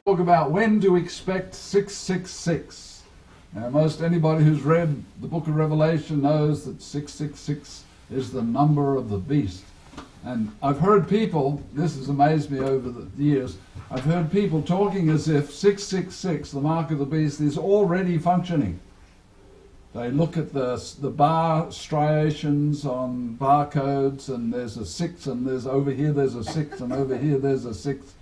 Talk about when to expect 666. Now, most anybody who's read the book of Revelation knows that 666 is the number of the beast. And I've heard people, this has amazed me over the years, I've heard people talking as if 666, the mark of the beast, is already functioning. They look at the bar striations on barcodes, and there's a 6, and there's over here there's a 6, and over here there's a 6,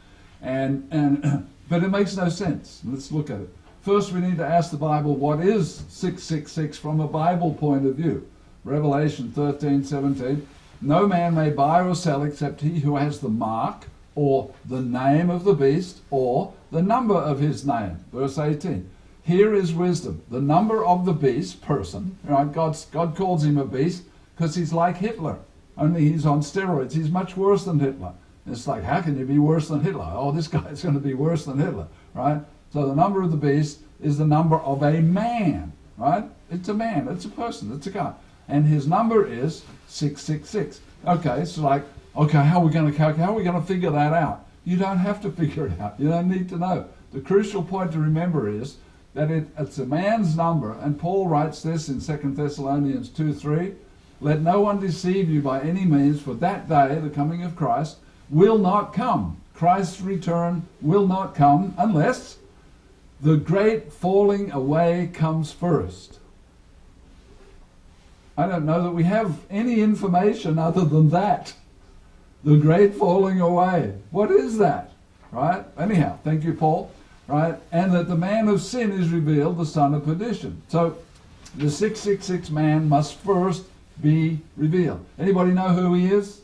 but it makes no sense. Let's look at it. First, we need to ask the Bible, what is 666 from a Bible point of view? Revelation 13:17. No man may buy or sell except he who has the mark or the name of the beast or the number of his name. Verse 18. Here is wisdom. The number of the beast, person, right? God calls him a beast because he's like Hitler, only he's on steroids. He's much worse than Hitler. It's like, how can you be worse than Hitler? Oh, this guy's going to be worse than Hitler, right? So the number of the beast is the number of a man, right? It's a man, it's a person, it's a guy. And his number is 666. Okay, so like, okay, how are we going to figure that out? You don't have to figure it out. You don't need to know. The crucial point to remember is that it's a man's number, and Paul writes this in 2 Thessalonians 2:3. Let no one deceive you by any means, for that day, the coming of Christ, will not come. Christ's return will not come unless the great falling away comes first. I don't know that we have any information other than that. The great falling away. What is that? Right? Anyhow, thank you, Paul. Right? And that the man of sin is revealed, the son of perdition. So the 666 man must first be revealed. Anybody know who he is?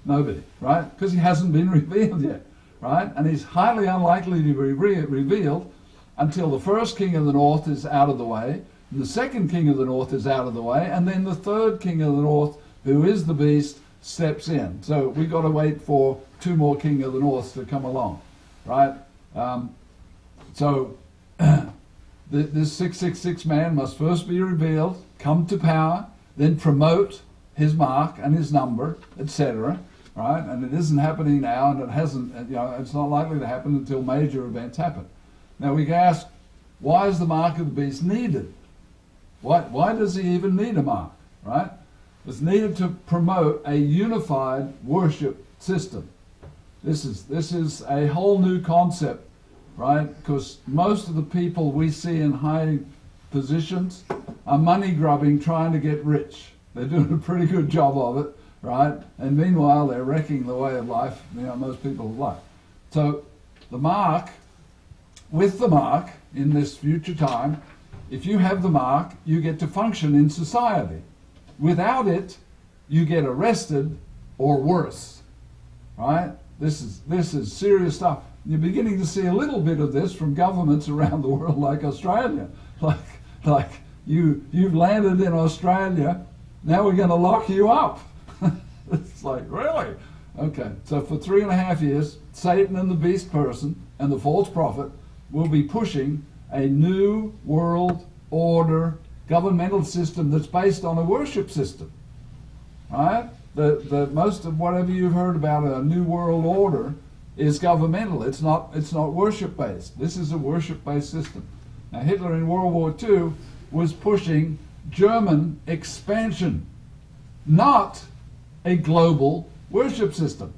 Nobody, right? Because he hasn't been revealed yet, right? And he's highly unlikely to be revealed until the first king of the north is out of the way, and the second king of the north is out of the way, and then the third king of the north, who is the beast, steps in. So we've got to wait for 2 more king of the north to come along, right? This 666 man must first be revealed, come to power, then promote his mark and his number, etc. Right? And it isn't happening now, and it hasn't. It's not likely to happen until major events happen. Now we can ask, why is the mark of the beast needed? Why does he even need a mark? Right? It's needed to promote a unified worship system. This is a whole new concept, right? Because most of the people we see in high positions are money grubbing, trying to get rich. They're doing a pretty good job of it, right? And meanwhile, they're wrecking the way of life, most people's life. So with the mark, in this future time, if you have the mark, you get to function in society. Without it, you get arrested or worse, right? This is serious stuff. You're beginning to see a little bit of this from governments around the world, like Australia. Like you've landed in Australia, now we're going to lock you up. It's like, really? Okay, so for 3.5 years, Satan and the beast person and the false prophet will be pushing a new world order governmental system that's based on a worship system. Right? The most of whatever you've heard about a new world order is governmental. It's not worship based. This is a worship based system. Now Hitler in World War II was pushing German expansion, not a global worship system.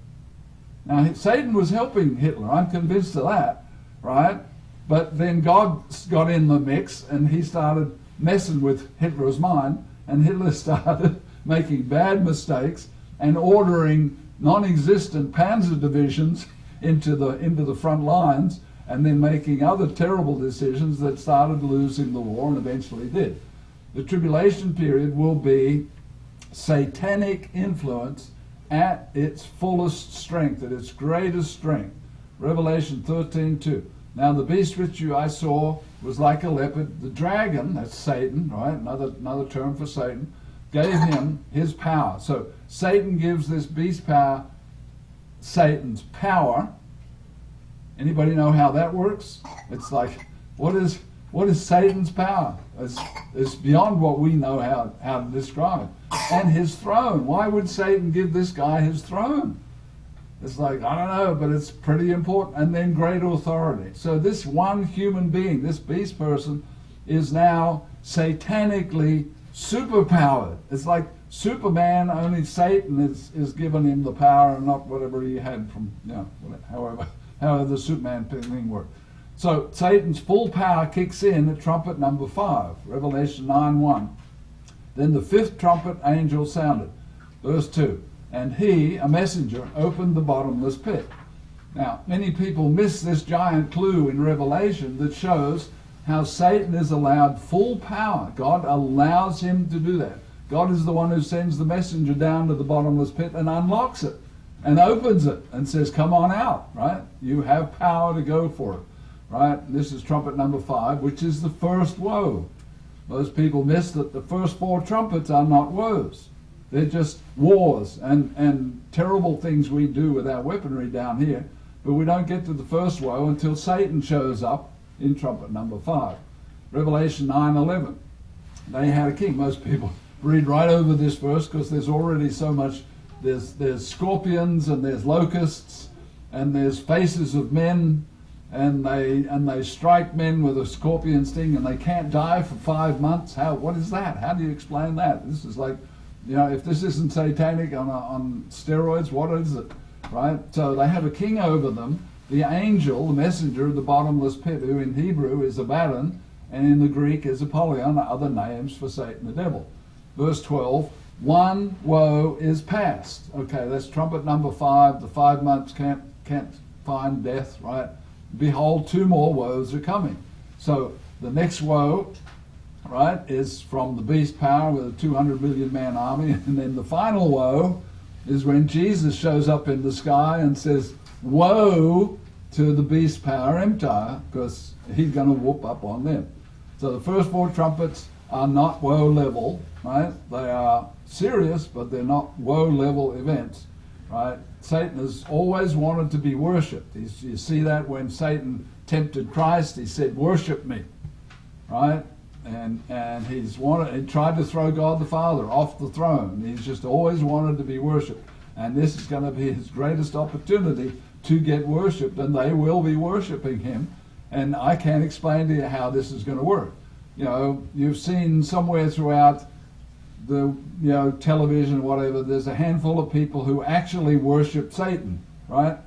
Now Satan was helping Hitler, I'm convinced of that, right? But then God got in the mix and he started messing with Hitler's mind, and Hitler started making bad mistakes and ordering non-existent panzer divisions into the front lines, and then making other terrible decisions that started losing the war and eventually did. The tribulation period will be satanic influence at its fullest strength, at its greatest strength. Revelation 13:2. Now the beast which I saw was like a leopard. The dragon, that's Satan, right? Another term for Satan, gave him his power. So Satan gives this beast power, Satan's power. Anybody know how that works? It's like, what is Satan's power? It's beyond what we know how to describe. And his throne. Why would Satan give this guy his throne? It's like, I don't know, but it's pretty important. And then great authority. So this one human being, this beast person, is now satanically superpowered. It's like Superman, only Satan is given him the power and not whatever he had from, however the Superman thing worked. So Satan's full power kicks in at trumpet number 5, Revelation 9:1. Then the 5th trumpet angel sounded, verse 2, and he, a messenger, opened the bottomless pit. Now, many people miss this giant clue in Revelation that shows how Satan is allowed full power. God allows him to do that. God is the one who sends the messenger down to the bottomless pit and unlocks it and opens it and says, come on out, right? You have power to go for it, right? And this is trumpet number 5, which is the first woe. Most people miss that the first 4 trumpets are not woes. They're just wars and terrible things we do with our weaponry down here. But we don't get to the first woe until Satan shows up in trumpet number 5. Revelation 9:11. They had a king. Most people read right over this verse because there's already so much. There's scorpions and there's locusts and there's faces of men, and they strike men with a scorpion sting and they can't die for 5 months. What is that? How do you explain that? This is like, if this isn't satanic on steroids, what is it? Right? So they have a king over them, the angel, the messenger of the bottomless pit, who in Hebrew is Abaddon and in the Greek is Apollyon, other names for Satan the devil. Verse 12, one woe is past. Okay, that's trumpet number 5. The 5 months can't find death, right? Behold, 2 more woes are coming. So the next woe, right, is from the beast power with a 200 million man army, and then the final woe is when Jesus shows up in the sky and says, woe to the beast power empire, because he's going to whoop up on them. So the first 4 trumpets are not woe level, right? They are serious, but they're not woe level events, right? Satan has always wanted to be worshipped. You see that when Satan tempted Christ, he said, worship me, right? And he tried to throw God the Father off the throne. He's just always wanted to be worshipped. And this is going to be his greatest opportunity to get worshipped, and they will be worshiping him. And I can't explain to you how this is going to work. You've seen somewhere throughout the television, whatever, there's a handful of people who actually worship Satan, right?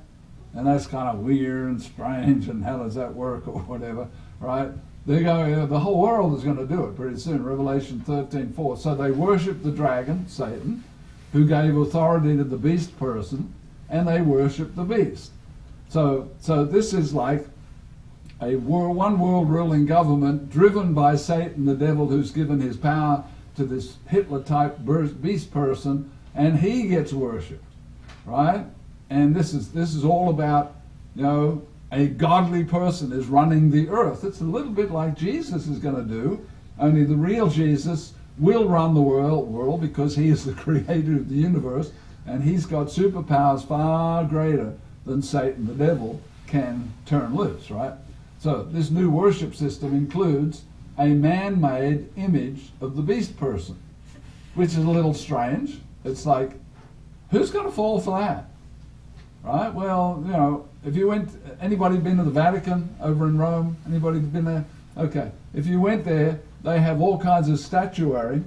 And that's kind of weird and strange, and how does that work or whatever, right? They're going, the whole world is going to do it pretty soon, Revelation 13:4. So they worship the dragon, Satan, who gave authority to the beast person, and they worship the beast. So this is like a one world ruling government driven by Satan, the devil, who's given his power to this Hitler-type beast person, and he gets worshipped, right? And this is all about, a godly person is running the earth. It's a little bit like Jesus is going to do, only the real Jesus will run the world because he is the creator of the universe, and he's got superpowers far greater than Satan, the devil, can turn loose, right? So this new worship system includes a man-made image of the beast person, which is a little strange. It's like, who's going to fall for that? Right? Well, if you went, anybody been to the Vatican over in Rome? Anybody been there? Okay. If you went there, they have all kinds of statuary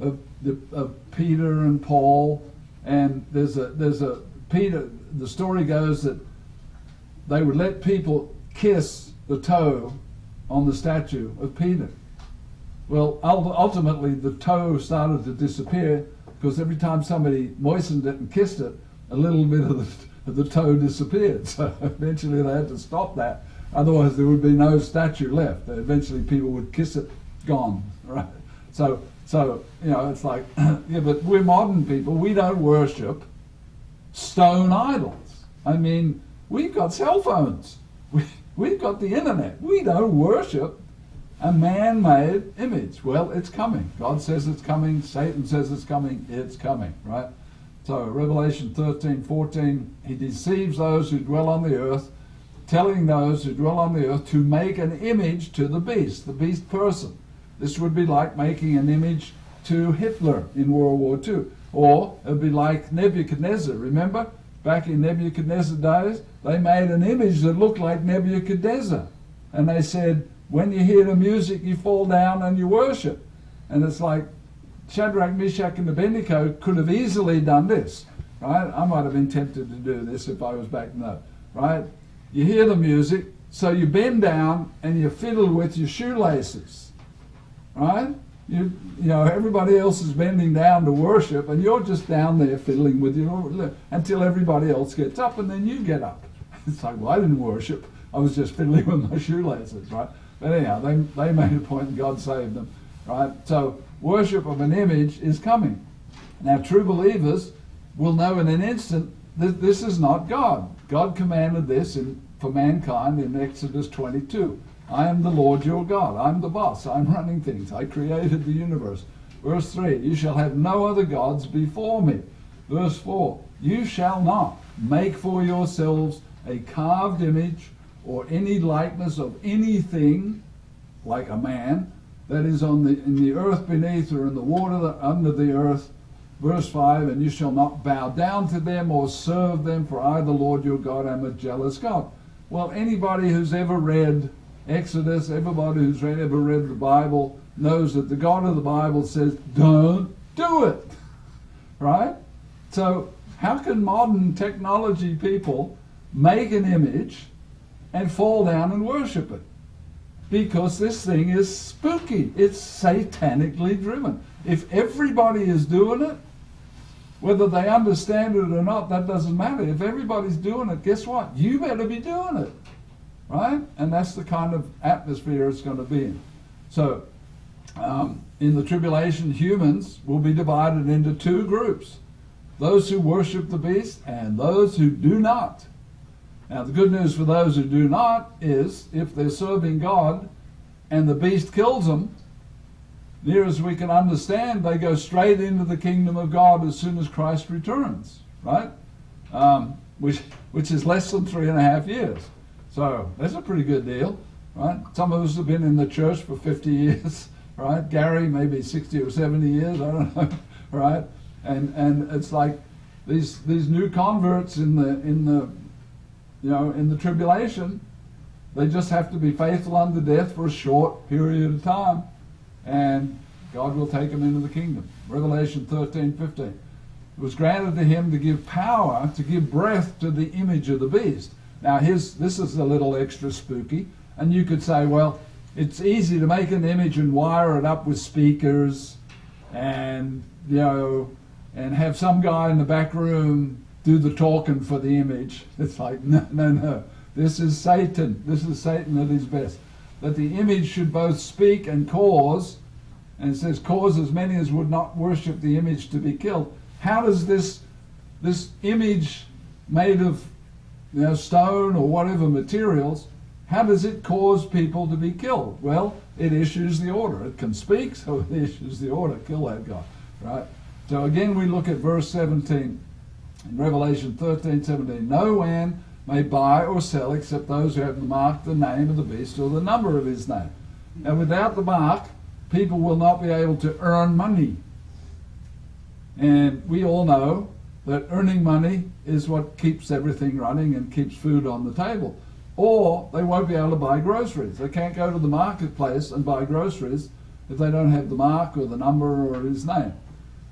of Peter and Paul, and there's a Peter. The story goes that they would let people kiss the toe on the statue of Peter. Well, ultimately the toe started to disappear because every time somebody moistened it and kissed it, a little bit of the toe disappeared. So eventually they had to stop that. Otherwise there would be no statue left. Eventually people would kiss it, gone, right? So it's like, yeah, but we're modern people. We don't worship stone idols. I mean, we've got cell phones. We've got the internet. We don't worship a man-made image. Well, it's coming. God says it's coming. Satan says it's coming. It's coming, right? So Revelation 13:14, he deceives those who dwell on the earth, telling those who dwell on the earth to make an image to the beast person. This would be like making an image to Hitler in World War II. Or it would be like Nebuchadnezzar. Remember? back in Nebuchadnezzar's days, they made an image that looked like Nebuchadnezzar. And they said, when you hear the music, you fall down and you worship. And it's like Shadrach, Meshach, and Abednego could have easily done this, right? I might have been tempted to do this if I was back then, right? You hear the music, so you bend down and you fiddle with your shoelaces, right? You know, everybody else is bending down to worship, and you're just down there fiddling with your until everybody else gets up, and then you get up. It's like, well, I didn't worship. I was just fiddling with my shoelaces, right? But anyhow, they made a point, and God saved them, right? So worship of an image is coming. Now, true believers will know in an instant that this is not God. God commanded this for mankind in Exodus 22. I am the Lord your God. I'm the boss. I'm running things. I created the universe. Verse 3, you shall have no other gods before me. Verse 4, you shall not make for yourselves a carved image or any likeness of anything, like a man, that is in the earth beneath or in the water under the earth. Verse 5, and you shall not bow down to them or serve them, for I, the Lord your God, am a jealous God. Well, anybody who's ever read Exodus, everybody who's ever read the Bible knows that the God of the Bible says, don't do it, right? So how can modern technology people make an image and fall down and worship it? Because this thing is spooky. It's satanically driven. If everybody is doing it, whether they understand it or not, that doesn't matter. If everybody's doing it, guess what? You better be doing it, right? And that's the kind of atmosphere it's going to be in. So, in the tribulation, humans will be divided into two groups. Those who worship the beast and those who do not. Now, the good news for those who do not is, if they're serving God and the beast kills them, near as we can understand, they go straight into the kingdom of God as soon as Christ returns, right? Which is less than 3.5 years. So that's a pretty good deal, right? Some of us have been in the church for 50 years, right? Gary, maybe 60 or 70 years, I don't know, right? And it's like these new converts in the tribulation, they just have to be faithful unto death for a short period of time, and God will take them into the kingdom. Revelation 13:15. It was granted to him to give power, to give breath to the image of the beast. Now this is a little extra spooky, and you could say, well, it's easy to make an image and wire it up with speakers, and and have some guy in the back room do the talking for the image. It's like, no. This is Satan. This is Satan at his best. That the image should both speak and cause, and it says, cause as many as would not worship the image to be killed. How does this image made of stone or whatever materials, how does it cause people to be killed? Well, it issues the order. It can speak, so it issues the order. Kill that guy, right? So again, we look at verse 17 in Revelation 13:17. No man may buy or sell except those who have marked the name of the beast or the number of his name. And without the mark, people will not be able to earn money. And we all know that earning money is what keeps everything running and keeps food on the table. Or they won't be able to buy groceries. They can't go to the marketplace and buy groceries if they don't have the mark or the number or his name.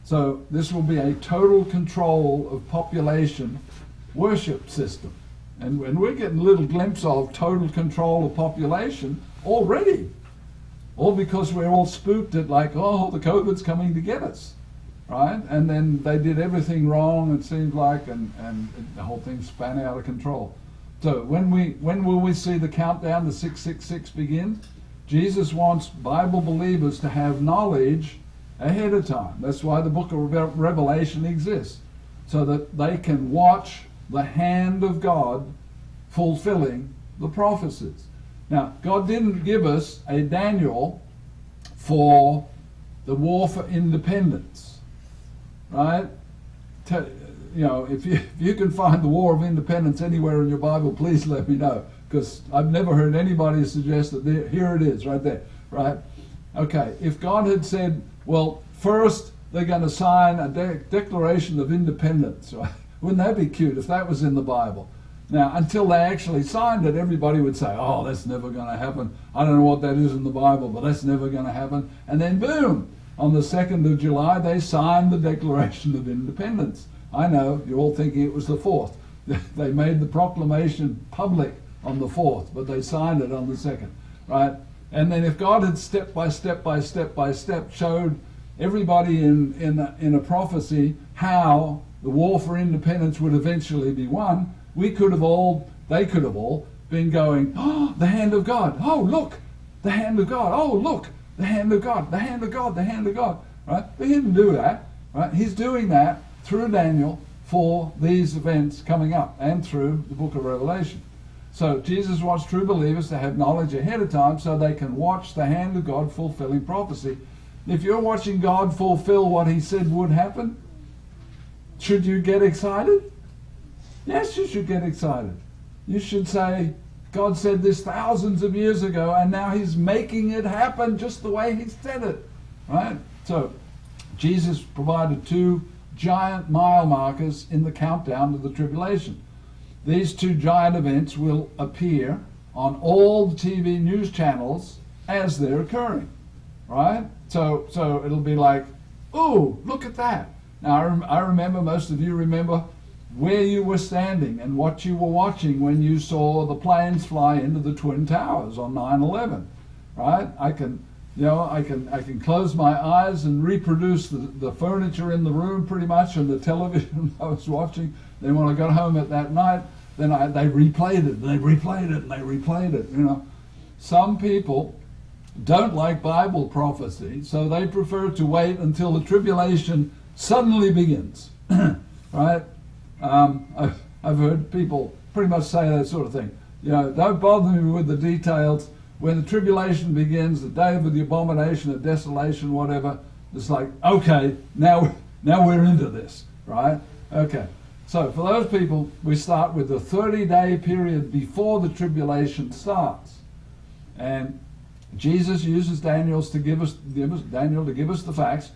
So this will be a total control of population worship system. And we're getting a little glimpse of total control of population already. All because we're all spooked at like, oh, the COVID's coming to get us, right? And then they did everything wrong, it seems like, and the whole thing span out of control. So when will we see the countdown to 666 begin? Jesus wants Bible believers to have knowledge ahead of time. That's why the book of Revelation exists, so that they can watch the hand of God fulfilling the prophecies. Now, God didn't give us a Daniel for the war for independence, right? If you can find the War of Independence anywhere in your Bible, please let me know, because I've never heard anybody suggest that here it is, right there, right? Okay, if God had said, well, first they're going to sign a Declaration of Independence, right? Wouldn't that be cute if that was in the Bible? Now, until they actually signed it, everybody would say, oh, that's never going to happen. I don't know what that is in the Bible, but that's never going to happen. And then boom, on the 2nd of July, they signed the Declaration of Independence. I know, you're all thinking it was the 4th. They made the proclamation public on the 4th, but they signed it on the 2nd, right? And then if God had step by step by step by step showed everybody in a prophecy how the war for independence would eventually be won, they could have all been going, oh, the hand of God. Oh, look, the hand of God. Oh, look, the hand of God, the hand of God, the hand of God. Right? But he didn't do that. Right? He's doing that through Daniel for these events coming up and through the book of Revelation. So Jesus wants true believers to have knowledge ahead of time so they can watch the hand of God fulfilling prophecy. If you're watching God fulfill what he said would happen, should you get excited? Yes, you should get excited. You should say, God said this thousands of years ago, and now he's making it happen just the way he said it. Right? So, Jesus provided 2 giant mile markers in the countdown to the tribulation. These 2 giant events will appear on all the TV news channels as they're occurring. Right? So it'll be like, ooh, look at that. Now, I remember, most of you remember, where you were standing and what you were watching when you saw the planes fly into the Twin Towers on 9/11, right? I can close my eyes and reproduce the furniture in the room pretty much and the television I was watching. Then when I got home at that night, then they replayed it, and they replayed it, and they replayed it. You know, some people don't like Bible prophecy, so they prefer to wait until the tribulation suddenly begins, right? I've heard people pretty much say that sort of thing. You know, don't bother me with the details. When the tribulation begins, the day of the abomination of desolation, whatever, it's like, okay, now we're into this, right? Okay. So for those people, we start with the 30-day period before the tribulation starts. And Jesus uses Daniel to give us the facts.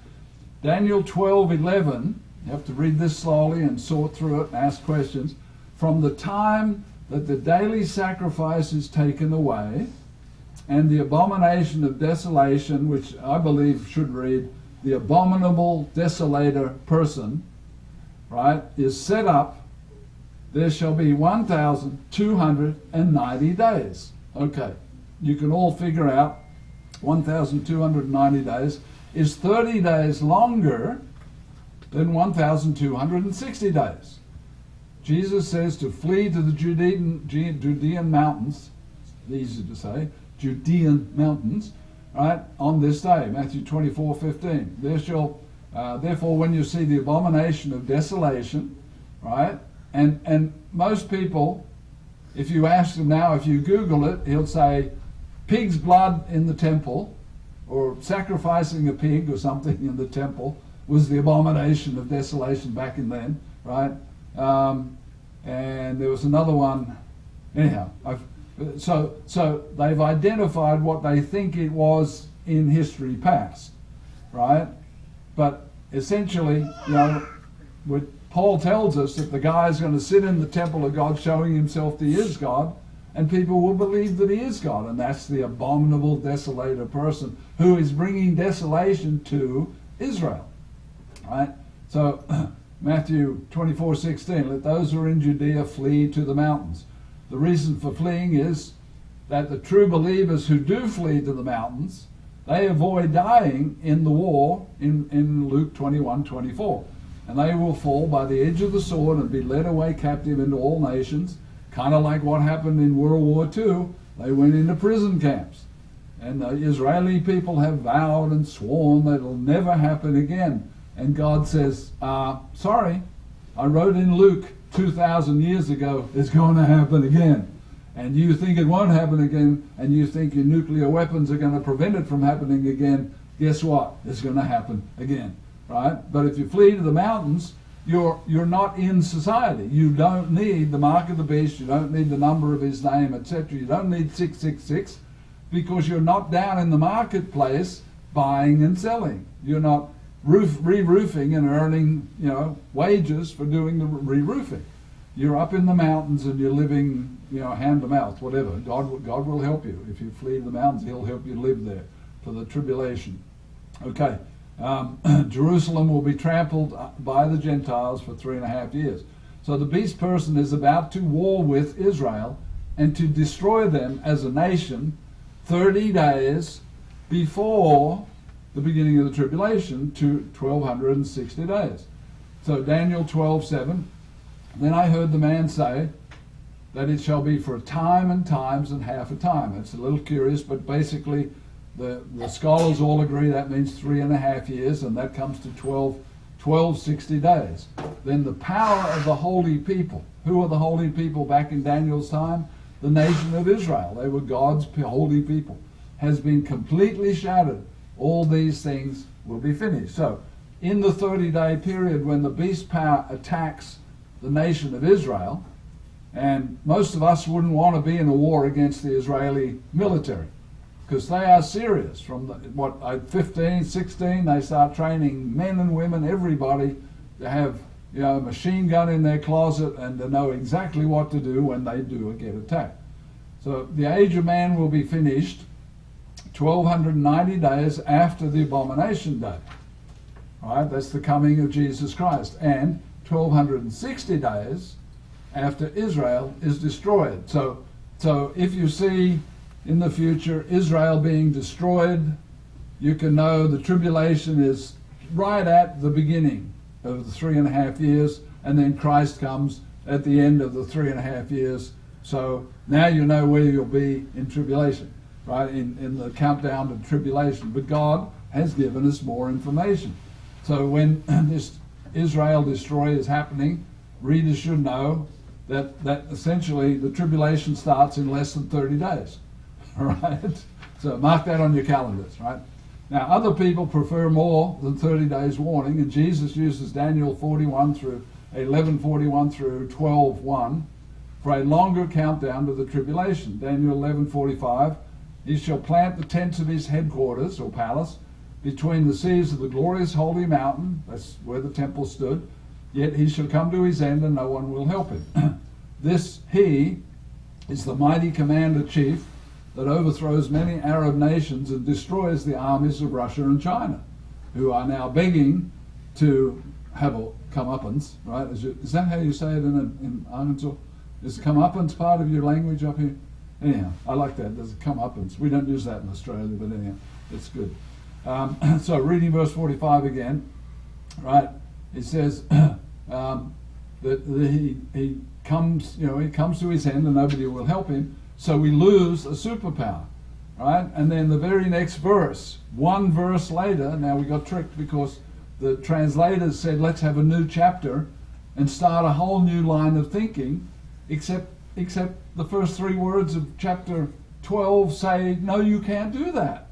Daniel 12:11. You have to read this slowly and sort through it and ask questions. From the time that the daily sacrifice is taken away and the abomination of desolation, which I believe should read, the abominable desolator person, right, is set up, there shall be 1,290 days. Okay, you can all figure out 1,290 days is 30 days longer than 1,260 days. Jesus says to flee to the Judean mountains, easy to say, Judean mountains, right, on this day, Matthew 24:15. Therefore, when you see the abomination of desolation, right, and most people, if you ask them now, if you Google it, he'll say pig's blood in the temple, or sacrificing a pig or something in the temple was the abomination of desolation back in then, right? And there was another one. Anyhow, so they've identified what they think it was in history past, right? But essentially, you know, Paul tells us that the guy is going to sit in the temple of God showing himself that he is God, and people will believe that he is God, and that's the abominable desolator person who is bringing desolation to Israel. Right? So Matthew 24:16, let those who are in Judea flee to the mountains. The reason for fleeing is that the true believers who do flee to the mountains, they avoid dying in the war in Luke 21:24. And they will fall by the edge of the sword and be led away captive into all nations, kind of like what happened in World War II. They went into prison camps. And the Israeli people have vowed and sworn that it'll never happen again. And God says, sorry, I wrote in Luke 2,000 years ago, it's going to happen again. And you think it won't happen again, and you think your nuclear weapons are going to prevent it from happening again. Guess what? It's going to happen again, right? But if you flee to the mountains, you're not in society. You don't need the mark of the beast. You don't need the number of his name, etc. You don't need 666 because you're not down in the marketplace buying and selling. You're not re-roofing and earning, wages for doing the re-roofing. You're up in the mountains and you're living, hand to mouth, whatever. God will help you. If you flee the mountains, He'll help you live there for the tribulation. Okay. Jerusalem will be trampled by the Gentiles for 3.5 years. So the beast person is about to war with Israel and to destroy them as a nation 30 days before the beginning of the tribulation to 1260 days. So Daniel 12:7. Then I heard the man say that it shall be for a time and times and half a time. It's a little curious, but basically the scholars all agree that means 3.5 years, and that comes to 1260 days. Then the power of the holy people. Who are the holy people back in Daniel's time? The nation of Israel. They were God's holy people. Has been completely shattered. All these things will be finished. So in the 30-day period when the beast power attacks the nation of Israel, and most of us wouldn't want to be in a war against the Israeli military because they are serious. From 15, 16, they start training men and women, everybody, to have a machine gun in their closet and to know exactly what to do when they do get attacked. So the age of man will be finished 1290 days after the abomination day. All right, that's the coming of Jesus Christ. And 1260 days after Israel is destroyed. So if you see in the future Israel being destroyed, you can know the tribulation is right at the beginning of the 3.5 years, and then Christ comes at the end of the 3.5 years. So now you know where you'll be in tribulation, right? In the countdown to tribulation. But God has given us more information. So when this Israel destroy is happening, readers should know that essentially the tribulation starts in less than 30 days. All right? So mark that on your calendars, right? Now, other people prefer more than 30 days warning, and Jesus uses Daniel 11:41 through 12:1 for a longer countdown to the tribulation. Daniel 11:45, he shall plant the tents of his headquarters, or palace, between the seas of the glorious holy mountain, that's where the temple stood, yet he shall come to his end and no one will help him. This he is the mighty commander-chief that overthrows many Arab nations and destroys the armies of Russia and China, who are now begging to have a comeuppance, right? Is that how you say it in Arkansas? Is comeuppance part of your language up here? Anyhow, I like that. There's a comeuppance. We don't use that in Australia, but anyhow, it's good. So reading verse 45 again, right? It says that he comes, he comes to his end and nobody will help him. So we lose a superpower, right? And then the very next verse, one verse later, now we got tricked because the translators said, let's have a new chapter and start a whole new line of thinking, except the first 3 words of chapter 12 say, no, you can't do that.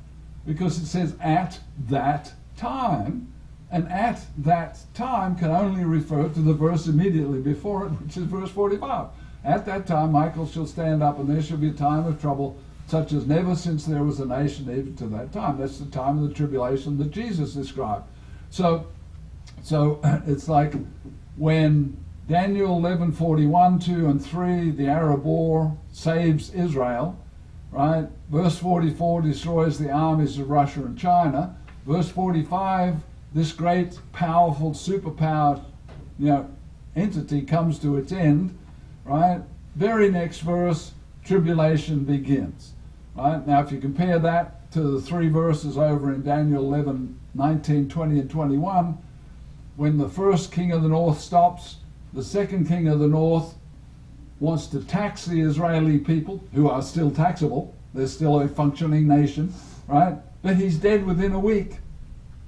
Because it says at that time, and at that time can only refer to the verse immediately before it, which is verse 45. At that time Michael shall stand up, and there shall be a time of trouble such as never since there was a nation even to that time. That's the time of the tribulation that Jesus described. So it's like when Daniel 11:41, 2 and 3, the Arab war saves Israel, right? Verse 44 destroys the armies of Russia and China. Verse 45, this great, powerful, superpowered, entity comes to its end, right? Very next verse, tribulation begins, right? Now, if you compare that to the 3 verses over in Daniel 11, 19, 20, and 21, when the first king of the north stops, the second king of the north wants to tax the Israeli people, who are still taxable. They're still a functioning nation, right? But he's dead within a week.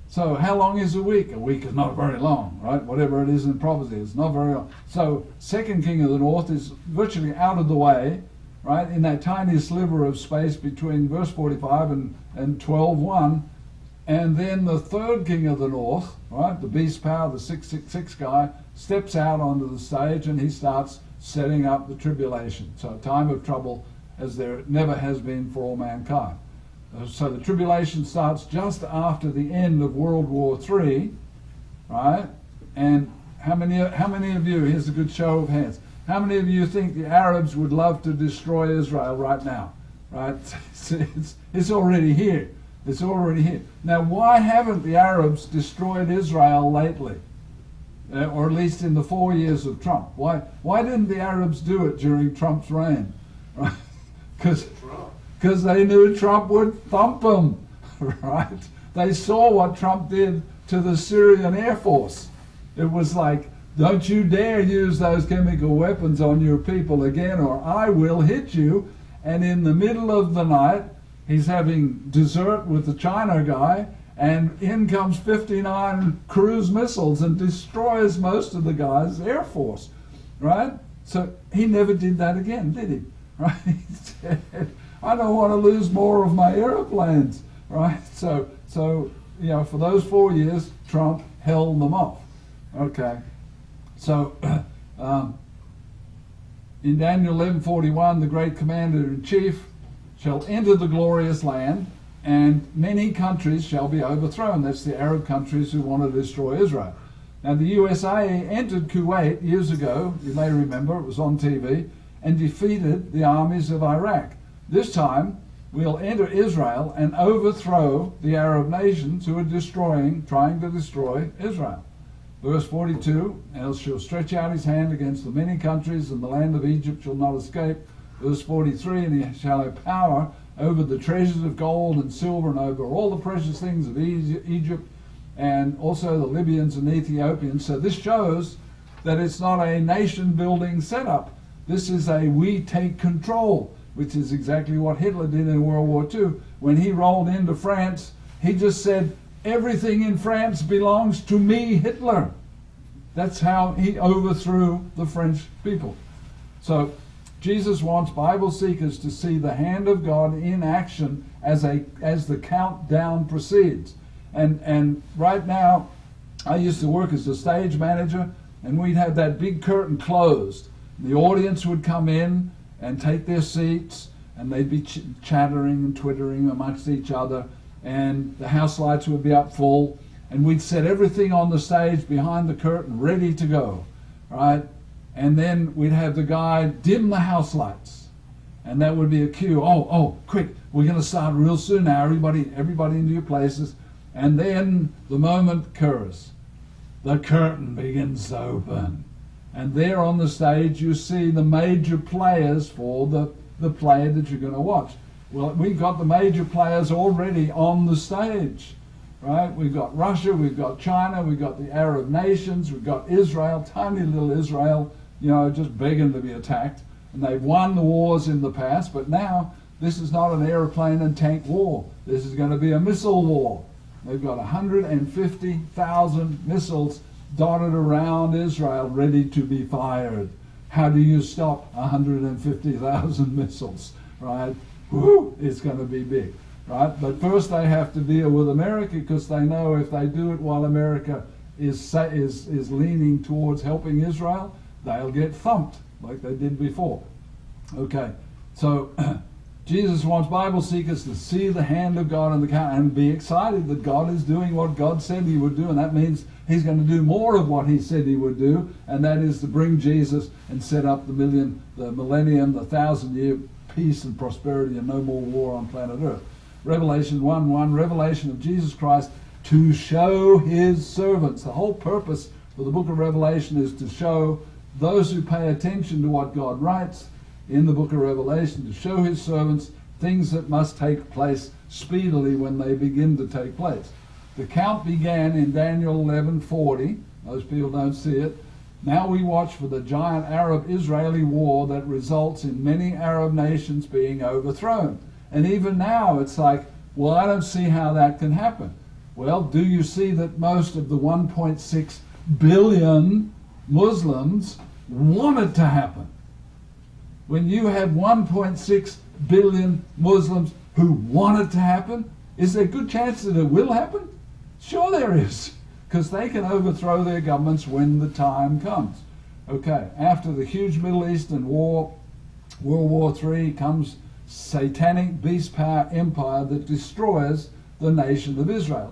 So how long is a week? A week is not very long, right? Whatever it is in prophecy, it's not very long. So second king of the north is virtually out of the way, right? In that tiny sliver of space between verse 45 and 12:1. And then the third king of the north, right? The beast power, the 666 guy, steps out onto the stage and he starts setting up the tribulation. So a time of trouble as there never has been for all mankind. So the tribulation starts just after the end of World War III, right? And how many of you, here's a good show of hands, how many of you think the Arabs would love to destroy Israel right now? Right? It's already here. It's already here. Now, why haven't the Arabs destroyed Israel lately? Or at least in the 4 years of Trump. Why didn't the Arabs do it during Trump's reign? Right? Because they knew Trump would thump them. Right? They saw what Trump did to the Syrian Air Force. It was like, don't you dare use those chemical weapons on your people again, or I will hit you. And in the middle of the night, he's having dessert with the China guy, and in comes 59 cruise missiles and destroys most of the guy's Air Force, right? So he never did that again, did he? Right? He said, I don't want to lose more of my airplanes, right? So you know, for those 4 years, Trump held them off. Okay, so in Daniel 11:41, the great commander-in-chief shall enter the glorious land, and many countries shall be overthrown. That's the Arab countries who want to destroy Israel. Now the USA entered Kuwait years ago, you may remember, it was on TV, and defeated the armies of Iraq. This time, we'll enter Israel and overthrow the Arab nations who are trying to destroy Israel. Verse 42, else shall stretch out his hand against the many countries, and the land of Egypt shall not escape. Verse 43, and he shall have power over the treasures of gold and silver, and over all the precious things of Egypt, and also the Libyans and Ethiopians. So this shows that it's not a nation-building setup. This is a we take control, which is exactly what Hitler did in World War II. When he rolled into France, he just said, everything in France belongs to me, Hitler. That's how he overthrew the French people. So Jesus wants Bible seekers to see the hand of God in action as the countdown proceeds. And right now, I used to work as a stage manager, and we'd have that big curtain closed. The audience would come in and take their seats, and they'd be chattering and twittering amongst each other, and the house lights would be up full, and we'd set everything on the stage behind the curtain ready to go, right? And then we'd have the guy dim the house lights, and that would be a cue. Oh, quick, we're going to start real soon now. Everybody into your places. And then the moment occurs. The curtain begins to open. And there on the stage you see the major players for the play that you're going to watch. Well, we've got the major players already on the stage, right? We've got Russia, we've got China, we've got the Arab nations, we've got Israel, tiny little Israel, just begging to be attacked. And they've won the wars in the past, but now this is not an airplane and tank war. This is going to be a missile war. They've got 150,000 missiles dotted around Israel ready to be fired. How do you stop 150,000 missiles, right? Woo, it's going to be big, right? But first they have to deal with America, because they know if they do it while America is leaning towards helping Israel, they'll get thumped like they did before. Okay, so Jesus wants Bible seekers to see the hand of God in the count and be excited that God is doing what God said he would do, and that means he's going to do more of what he said he would do, and that is to bring Jesus and set up the millennium, the 1,000-year peace and prosperity and no more war on planet Earth. Revelation 1:1, revelation of Jesus Christ to show his servants. The whole purpose for the book of Revelation is to show those who pay attention to what God writes in the book of Revelation, to show his servants things that must take place speedily when they begin to take place. The count began in Daniel 11:40. Most people don't see it. Now we watch for the giant Arab-Israeli war that results in many Arab nations being overthrown. And even now it's like, well, I don't see how that can happen. Well, do you see that most of the 1.6 billion Muslims want it to happen? When you have 1.6 billion Muslims who want it to happen, is there a good chance that it will happen? Sure there is, because they can overthrow their governments when the time comes. Okay, after the huge Middle Eastern war, World War III, comes satanic beast power empire that destroys the nation of Israel.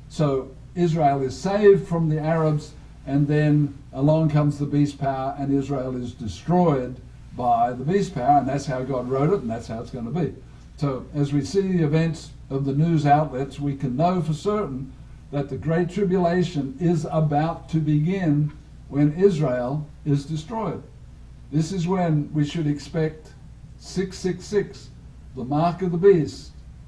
So Israel is saved from the Arabs, and then along comes the beast power, and Israel is destroyed by the beast power, and that's how God wrote it, and that's how it's going to be. So as we see the events of the news outlets, we can know for certain that the Great Tribulation is about to begin when Israel is destroyed. This is when we should expect 666, the mark of the beast,